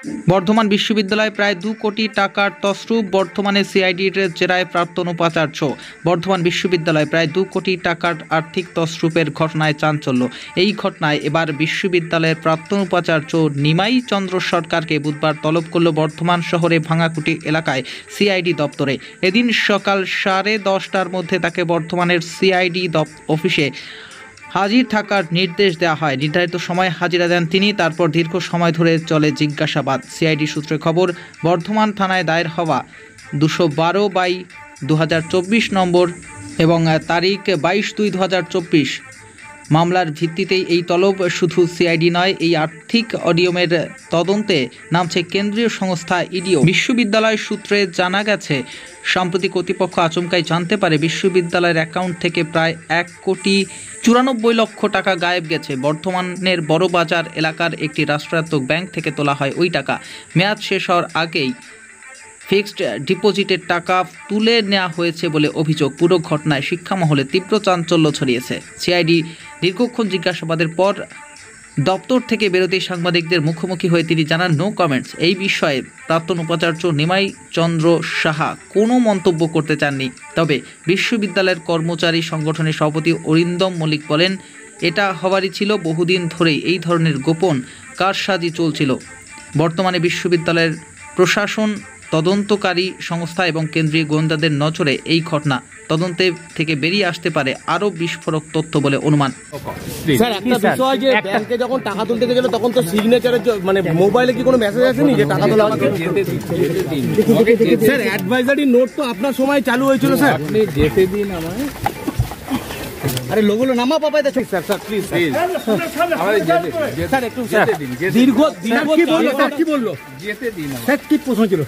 বর্ধমান বিশ্ববিদ্যালয়ে প্রায় 2 কোটি টাকার তছরূপ বর্ধমানে সিআইডির জেরায় প্রাক্তন উপাচার্য। বর্ধমান বিশ্ববিদ্যালয়ে প্রায় 2 কোটি টাকার আর্থিক তছরূপের ঘটনায় চাঞ্চল্য। এই ঘটনায় এবার বিশ্ববিদ্যালয়ের প্রাক্তন উপাচার্য নিমাই চন্দ্র সরকারকে বুধবার তলব করল বর্ধমান শহরে ভাঙাকুটি এলাকায় সিআইডি দপ্তরে। এদিন সকাল 10:30টার মধ্যে তাকে বর্ধমানের সিআইডি অফিসে হাজির থাকার নির্দেশ দেওয়া হয়। নির্ধারিত সময়ে হাজিরা দেন তিনি। তারপর দীর্ঘ সময় ধরে চলে জিজ্ঞাসাবাদ। সিআইডি সূত্রে খবর, বর্ধমান থানায় দায়ের হওয়া 212/2024 নম্বর এবং তারিখ 22/2/2024 মামলার ভিত্তিতেই এই তলব। শুধু সিআইডি নয়, এই আর্থিক অনিয়মের তদন্তে নামছে কেন্দ্রীয় সংস্থা ইডিও। বিশ্ববিদ্যালয় সূত্রে জানা গেছে, সাম্প্রতি কর্তৃপক্ষ আচমকাই জানতে পারে বিশ্ববিদ্যালয়ের অ্যাকাউন্ট থেকে প্রায় 1,94,00,000 টাকা গায়েব গেছে। বর্ধমানের বড়বাজার এলাকার একটি রাষ্ট্রায়ত্ত ব্যাংক থেকে তোলা হয় ওই টাকা। মেয়াদ শেষ হওয়ার আগেই ফিক্সড ডিপোজিটের টাকা তুলে নেওয়া হয়েছে বলে অভিযোগ। পুরো ঘটনায় শিক্ষা মহলে তীব্র চাঞ্চল্য ছড়িয়েছে। সিআইডি দীর্ঘক্ষণ জিজ্ঞাসাবাদের পর দপ্তর থেকে বেরোতেই সাংবাদিকদের মুখোমুখি হয়ে তিনি জানান, নো কমেন্টস। এই বিষয়ে প্রাক্তন উপাচার্য নিমাই চন্দ্র সাহা কোনো মন্তব্য করতে চাননি। তবে বিশ্ববিদ্যালয়ের কর্মচারী সংগঠনের সভাপতি অরিন্দম মল্লিক বলেন, এটা হওয়ারই ছিল। বহুদিন ধরেই এই ধরনের গোপন কারসাজি চলছিল। বর্তমানে বিশ্ববিদ্যালয়ের প্রশাসন, তদন্তকারী সংস্থা এবং কেন্দ্রীয় গোয়েন্দাদের নজরে এই ঘটনা। তদন্তে থেকে বেরিয়ে আসতে পারে আরও বিস্ফোরক তথ্য বলে অনুমান। স্যার, একটা বিষয় যে ব্যাংকে যখন টাকা তুলতে গেছিল তখন তো সিগনেচারের মানে মোবাইলে কি কোনো মেসেজ আসেনি যে টাকা তোলা হচ্ছে? স্যার, অ্যাডভাইজারি নোট তো আপনার সময় চালু হয়েছিল স্যার। আপনি যেতে দিন আমায়। আরে লোকগুলো নামা পাপাই দেখছেন স্যার। স্যার প্লিজ আমাদের যেতে স্যার একটু যেতে দিন। দীর্ঘ কি বললো স্যার? কি বললো? যেতে দিন আমায়। স্যার কি প্রশ্ন ছিল?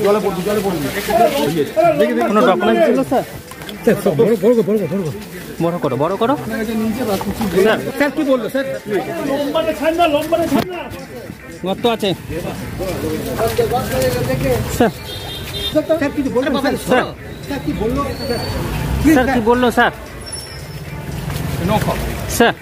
জলে পড়ছি কোনো ডকুমেন্ট ছিল স্যার? বড় করো। স্যার কি বললো স্যার? গর্ত আছে স্যার। স্যার কি বললো স্যার? স্যার কি বললো স্যার? কি বললো স্যার? স্যার